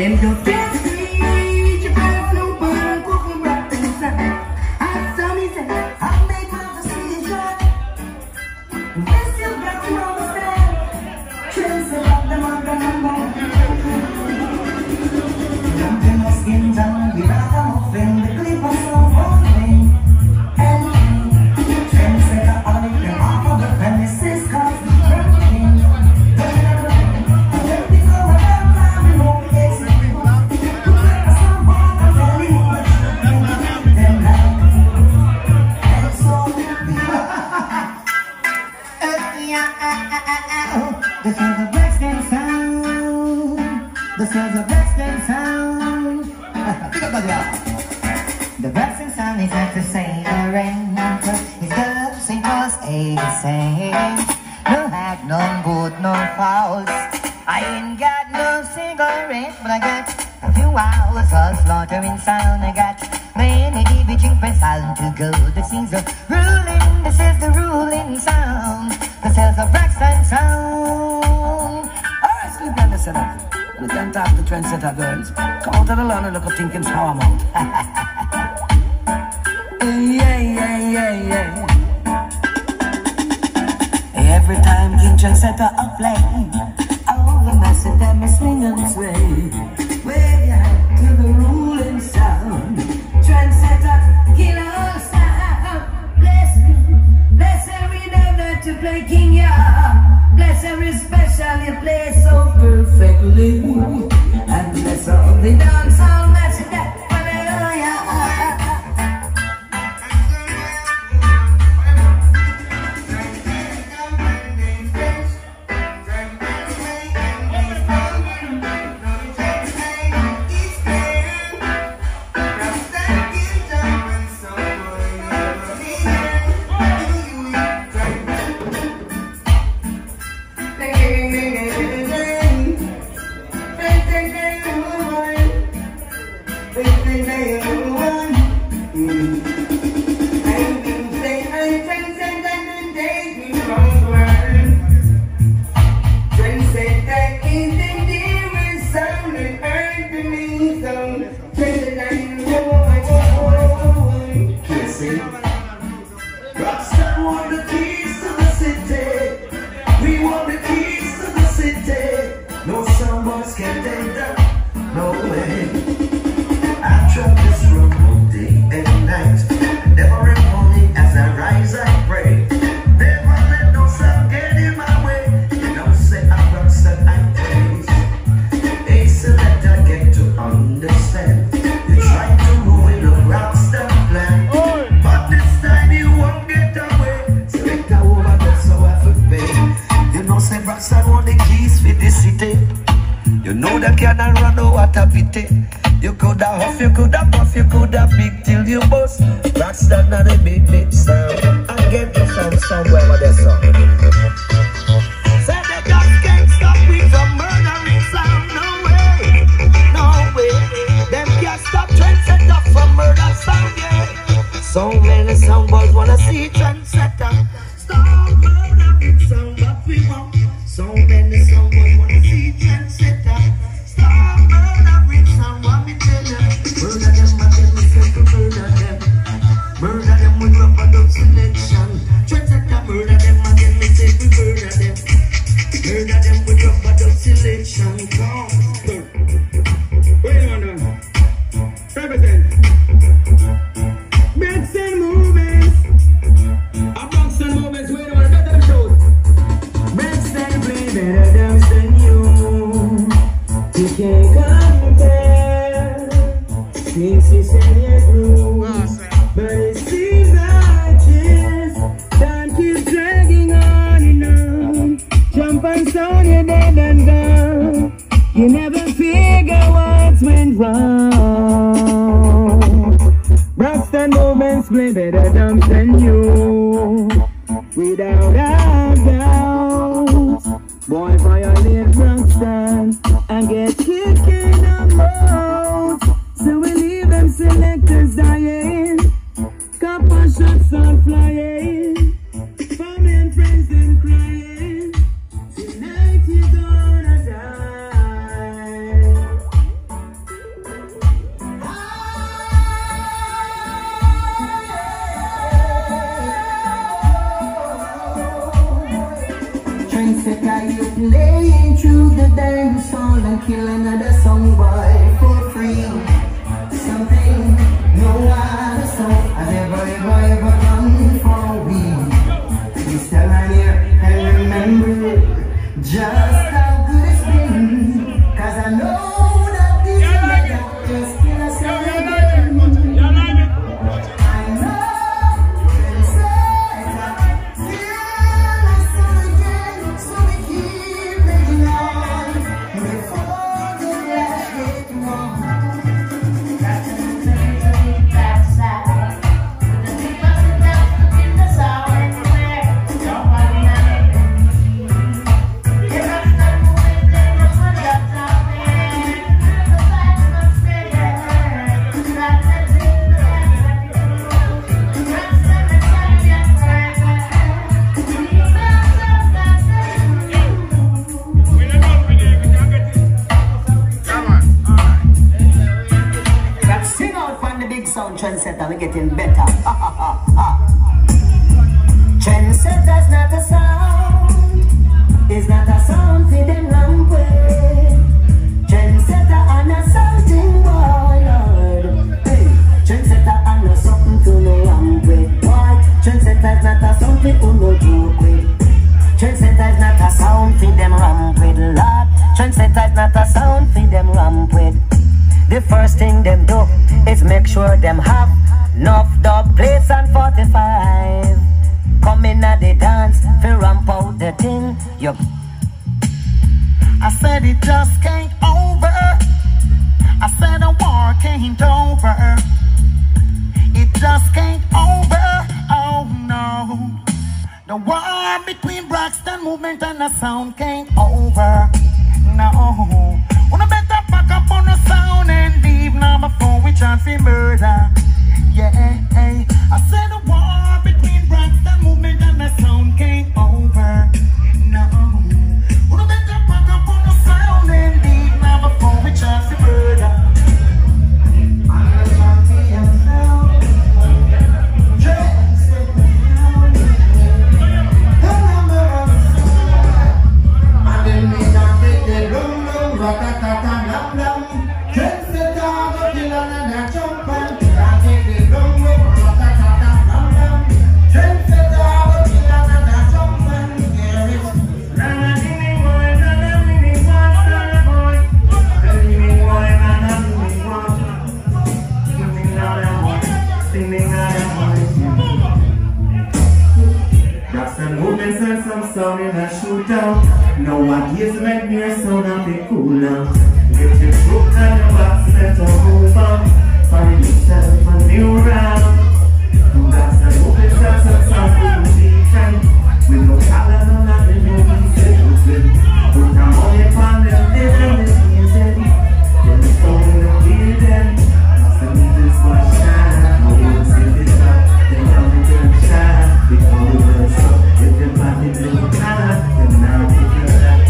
Them just get free, Japan flew bird, cooking rock and sun. And some is a make love the season. Yes, you got to understand. Trends about them on the number. Jumping my skin down, we rather offend the clip of some falling. And trends set up on it, them off of the premises, cause it's working. This is a Braxton sound. This is a Braxton sound. The Braxton sound is not to say the rain. It's the same cause a same. No hack, no good, no false. I ain't got no cigarette, but I got a few hours of slaughtering sound. I got many DB press sound to go. This is the ruling, this is the ruling sound. This is a Braxton sound. Alright, sleep down the setup. We can't talk the trendsetter girls. Come out of the lawn and look up thinking how I'm out. Yeah. Every time King Trendsetter up play, all the mess of them is swing and sway. Way out to the ruling sound. Trendsetter, killer sound. Bless every day to play King, yeah. Bless every special you play so perfectly. And bless all the dancehall message that you coulda huff, you coulda puff, you coulda big till you bust. That's not a big sound. I get the sound somewhere with that song. Say they just can't stop me from murdering sound. No way. Them can't stop Trendsetter from murder sound, yeah. So many sound boys wanna see Trendsetter stop murdering sound, but we won't. So many sound boys wanna see Trendsetter stop murdering sound, what me tell ya. Murder them, but them is to murder them. Murder them with rubber dub selection. Trendsetter murder them, and them is to murder them. Murder them with rubber dub selection. Wait a minute. Represent. Braxton movements. A Braxton movements. Wait a minute. Get them shows. Braxton play better than you. You can't compare. Things you say you do, but it seems like this. Time keeps dragging on and on. Jump and sound, you're dead and gone. You never figure what's went wrong. Braxton movements play better than you. Without a doubt. Boy, violate Braxton and get kicked in the mouth. So we leave them selectors dying. Couple shots are flying. Family and friends them crying. Tonight you're gonna die. and kill another song boy for free. Something no other song has ever done for we. We stand right here and remember just how good it's been. Cause I know that this is my just kill us again. I know and say that still us again. So we keep making noise before the last hit more. That's a big backside. The people sit down in the sour everywhere. Nobody knows. Sound trendsetter, we're getting better. Trendsetter's not a sound, it's not a sound for them long way. Trendsetter and a something wild. Hey, trendsetter and a something to no wrong with. Why? Trendsetter's not a sound for no joke with. Trendsetter's not a sound for them ramp with. Lord, trendsetter's not a sound for them ramp with. The first thing them do is make sure them have enough dub plates and 45. Come in at the dance, fi ramp out the thing. Yup. I said it just ain't over. I said the war ain't over. It just ain't over. Oh no. The war between Braxton movement and the sound ain't over. No. Wanna better pack up on the sound and leave now before we chance for murder. Yeah, hey. I said the war between Braxton movement and the sound came over. No. Wanna better pack up on the sound and leave now before we chance for murder. I'm a champion now. Dress it down. The number of the I didn't mean to take the room. Rock-a-ta-ta-nam-nam. Trendsetter go kill another jump and I take the drum roll. Rock-a-ta-ta-nam-nam. Trendsetter go kill another jump and here it's na-na-ding-ding-boy, na-na-ding-ding-boy, star-boy. Ding-ding-boy, na-na-ding-ding-boy. Ding-ding-da-da-boy, ding-ding-da-da-boy. Braxton movements and some sound in a shootout. Now what is make me a sound and be cool now. Get the book and the box, let her move on. Find yourself a new round. Braxton movements and some sound different. With no color, no nothing, no reason. Put the money upon them, they don't miss them. Then the sound in the building. Braxton movements will shine. No one see this up, then come and turn shine. Because we will show, if the body blue color, then now we can start.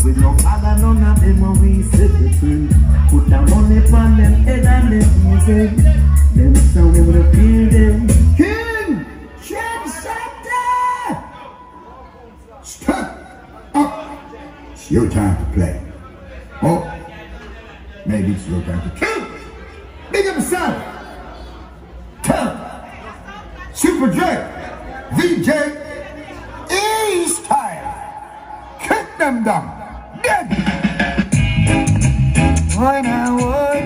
With no father, none of them when we set the tree. Put the money upon them head and them music. Them sound they would appeal them. King! Trendsetter! Stop up! It's your time to play. Oh, maybe it's your time to kill. Big up the sound. Tell Super J, VJ, E-Style. Kick them down. Dead. Why now, why